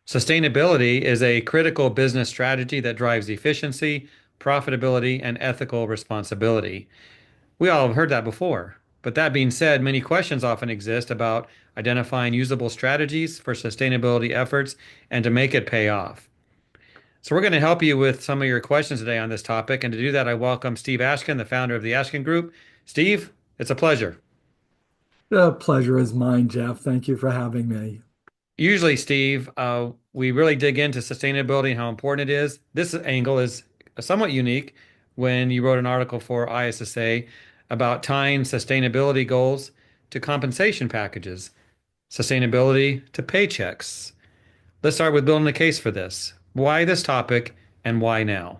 Sustainability is a critical business strategy that drives efficiency, profitability, and ethical responsibility. We all have heard that before. But that being said, many questions often exist about identifying usable strategies for sustainability efforts and to make it pay off. So, we're going to help you with some of your questions today on this topic. And to do that, I welcome Steve Ashkin, the founder of the Ashkin Group. Steve, it's a pleasure. The pleasure is mine, Jeff. Thank you for having me. Usually, Steve, we really dig into sustainability and how important it is. This angle is somewhat unique when you wrote an article for ISSA about tying sustainability goals to compensation packages, sustainability to paychecks. Let's start with building a case for this. Why this topic and why now?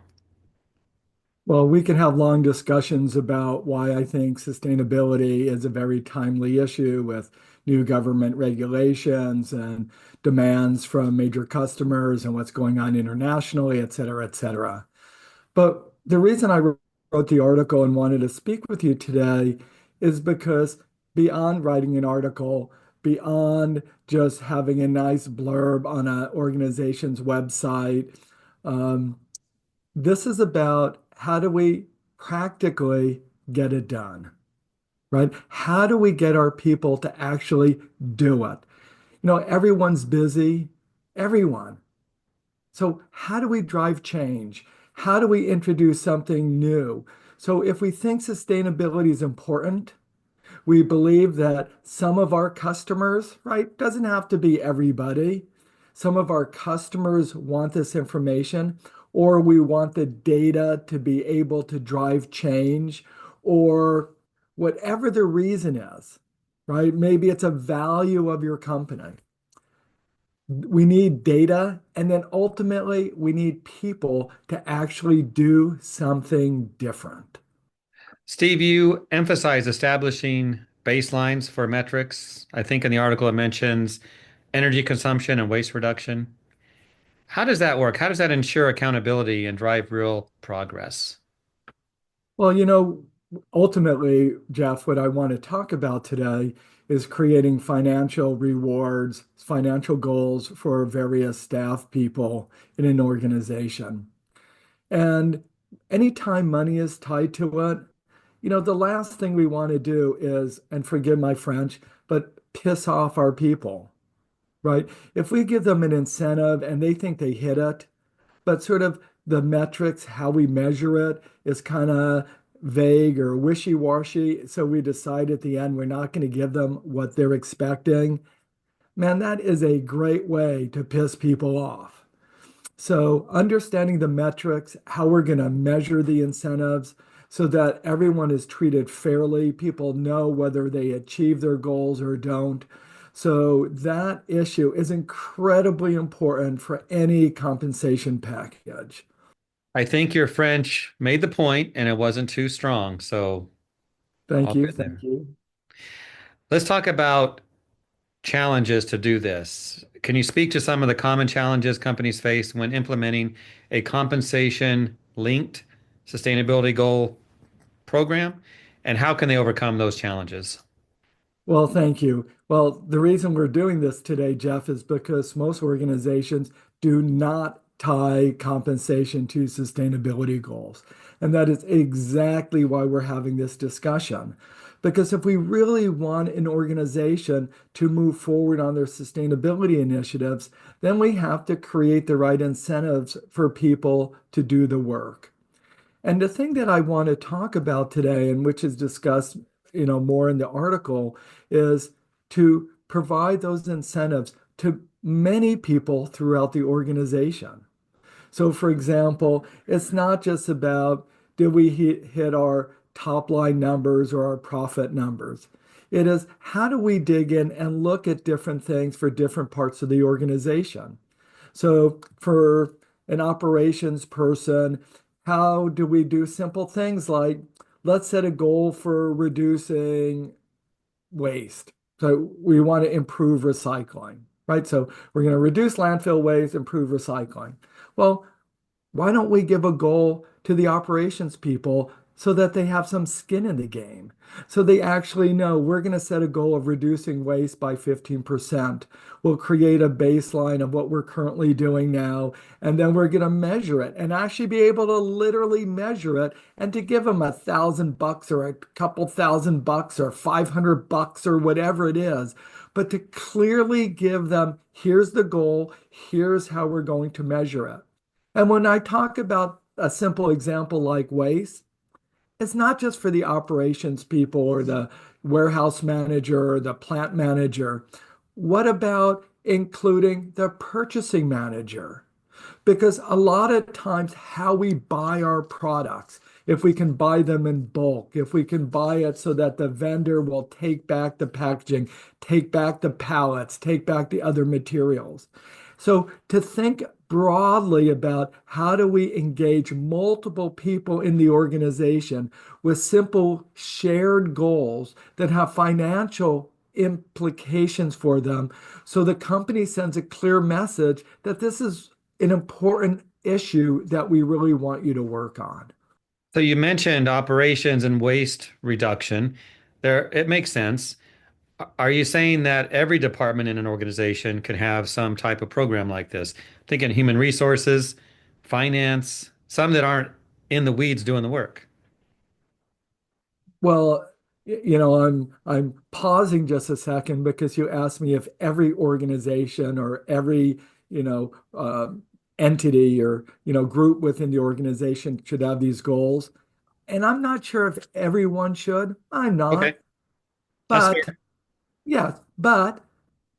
Well, we can have long discussions about why I think sustainability is a very timely issue with new government regulations and demands from major customers and what's going on internationally, et cetera, et cetera. But the reason I wrote the article and wanted to speak with you today is because beyond writing an article, beyond just having a nice blurb on an organization's website, um, this is about how do we practically get it done, right? How do we get our people to actually do it? Everyone's busy, everyone. So, how do we drive change? How do we introduce something new? So, if we think sustainability is important, we believe that some of our customers, right, doesn't have to be everybody. Some of our customers want this information, or we want the data to be able to drive change, or whatever the reason is, right? Maybe it's a value of your company. We need data, and then ultimately, we need people to actually do something different. Steve, you emphasize establishing baselines for metrics. I think in the article it mentions energy consumption and waste reduction. How does that work? How does that ensure accountability and drive real progress? Well, ultimately, Jeff, what I want to talk about today is creating financial rewards, financial goals for various staff people in an organization. And anytime money is tied to it, the last thing we want to do is, and forgive my French, but piss off our people, right? If we give them an incentive and they think they hit it, but sort of the metrics, how we measure it, is kind of vague or wishy-washy. So we decide at the end we're not going to give them what they're expecting. Man, that is a great way to piss people off. So understanding the metrics, how we're going to measure the incentives so that everyone is treated fairly, people know whether they achieve their goals or don't. So that issue is incredibly important for any compensation package. I think your French made the point and it wasn't too strong, so Thank all you. good Thank there. you. Let's talk about challenges to do this. Can you speak to some of the common challenges companies face when implementing a compensation linked sustainability goal program? And how can they overcome those challenges? Well, thank you. Well, the reason we're doing this today, Jeff, is because most organizations do not tie compensation to sustainability goals. And that is exactly why we're having this discussion. Because if we really want an organization to move forward on their sustainability initiatives, then we have to create the right incentives for people to do the work. And the thing that I want to talk about today, and which is discussed, more in the article, is to provide those incentives to many people throughout the organization. So, for example, it's not just about did we hit our top line numbers or our profit numbers. It is how do we dig in and look at different things for different parts of the organization. So, for an operations person, how do we do simple things like let's set a goal for reducing waste. So we want to improve recycling, right? So we're going to reduce landfill waste, improve recycling. Well, why don't we give a goal to the operations people so that they have some skin in the game. So they actually know we're going to set a goal of reducing waste by 15%. We'll create a baseline of what we're currently doing now, and then we're going to measure it and actually be able to literally measure it and to give them $1,000 or a couple $1,000 or $500 or whatever it is, but to clearly give them, here's the goal, here's how we're going to measure it. And when I talk about a simple example like waste, it's not just for the operations people or the warehouse manager or the plant manager. What about including the purchasing manager? Because a lot of times, how we buy our products, if we can buy them in bulk, if we can buy it so that the vendor will take back the packaging, take back the pallets, take back the other materials. So to think broadly about how do we engage multiple people in the organization with simple shared goals that have financial implications for them, so the company sends a clear message that this is an important issue that we really want you to work on. So you mentioned operations and waste reduction. There, it makes sense. Are you saying that every department in an organization could have some type of program like this? Thinking human resources, finance, some that aren't in the weeds doing the work. Well, I'm pausing just a second because you asked me if every organization or every, you know, entity or, group within the organization should have these goals. And I'm not sure if everyone should. I'm Okay, not. that's But fair. yeah, but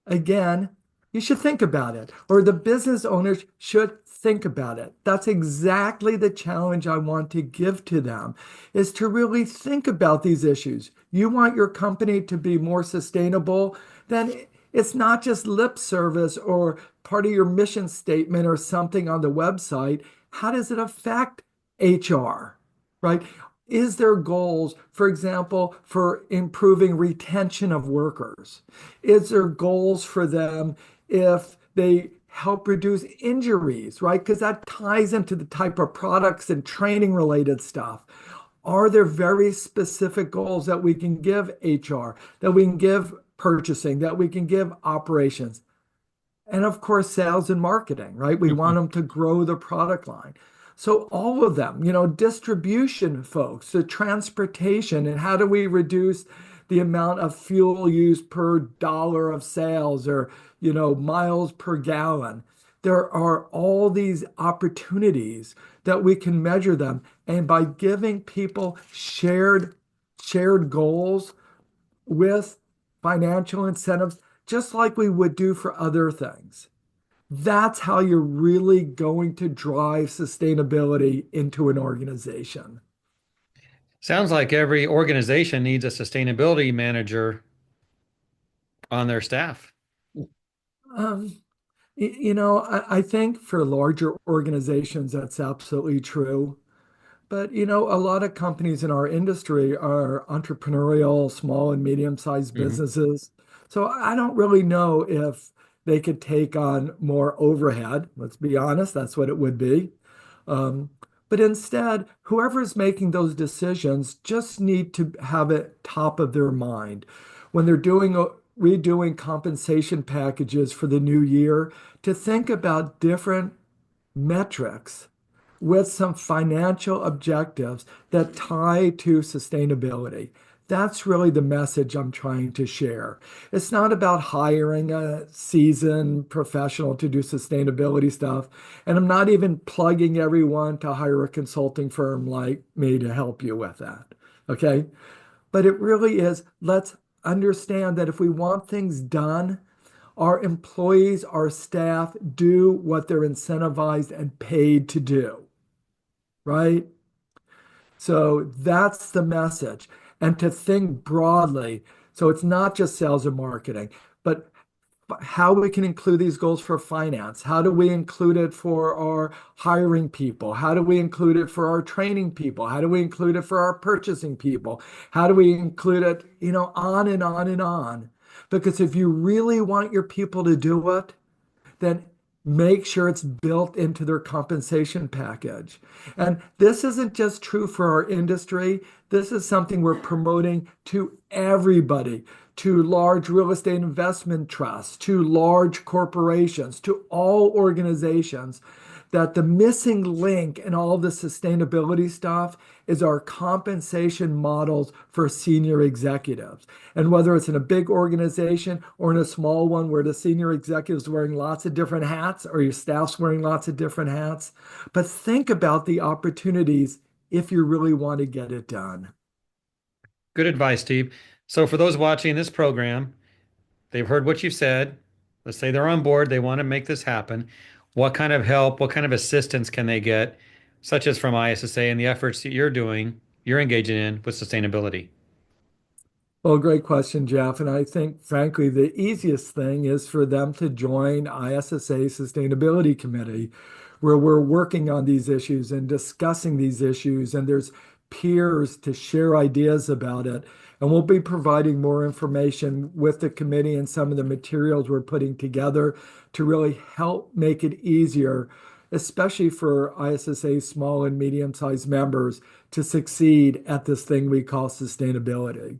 again, you should think about it, or the business owners should think about it. That's exactly the challenge I want to give to them, is to really think about these issues. You want your company to be more sustainable, then it's not just lip service or part of your mission statement or something on the website. How does it affect HR, right? Is there goals, for example, for improving retention of workers? Is there goals for them if they help reduce injuries, right? Because that ties into the type of products and training related stuff. Are there very specific goals that we can give HR, that we can give purchasing, that we can give operations? And of course, sales and marketing, right? We want Mhm. them to grow the product line. So all of them, distribution folks, the transportation, and how do we reduce the amount of fuel used per dollar of sales or, miles per gallon. There are all these opportunities that we can measure them. And by giving people shared goals with financial incentives, just like we would do for other things. That's how you're really going to drive sustainability into an organization. Sounds like every organization needs a sustainability manager on their staff. Um, I think for larger organizations, that's absolutely true. But a lot of companies in our industry are entrepreneurial, small and medium-sized Mhm. businesses. So I don't really know if they could take on more overhead. Let's be honest, that's what it would be. Um, but instead, whoever's making those decisions just need to have it top of their mind when they're redoing compensation packages for the new year, to think about different metrics with some financial objectives that tie to sustainability. That's really the message I'm trying to share. It's not about hiring a seasoned professional to do sustainability stuff. And I'm not even plugging everyone to hire a consulting firm like me to help you with that. Okay. But it really is, let's understand that if we want things done, our employees, our staff do what they're incentivized and paid to do, right? So that's the message. And to think broadly. So it's not just sales and marketing, but how we can include these goals for finance. How do we include it for our hiring people? How do we include it for our training people? How do we include it for our purchasing people? How do we include it, on and on and on? Because if you really want your people to do it, then make sure it's built into their compensation package. And this isn't just true for our industry. This is something we're promoting to everybody, to large real estate investment trusts, to large corporations, to all organizations, that the missing link in all the sustainability stuff is our compensation models for senior executives. And whether it's in a big organization or in a small one where the senior executive is wearing lots of different hats or your staff's wearing lots of different hats, but think about the opportunities if you really want to get it done. Good advice, Steve. So, for those watching this program, they've heard what you've said. Let's say they're on board, they want to make this happen. What kind of help, what kind of assistance can they get, such as from ISSA and the efforts that you're doing, you're engaging in with sustainability? Well, great question, Jeff. And I think, frankly, the easiest thing is for them to join ISSA Sustainability Committee, where we're working on these issues and discussing these issues, and there's peers to share ideas about it. And we'll be providing more information with the committee and some of the materials we're putting together to really help make it easier, especially for ISSA small and medium-sized members to succeed at this thing we call sustainability.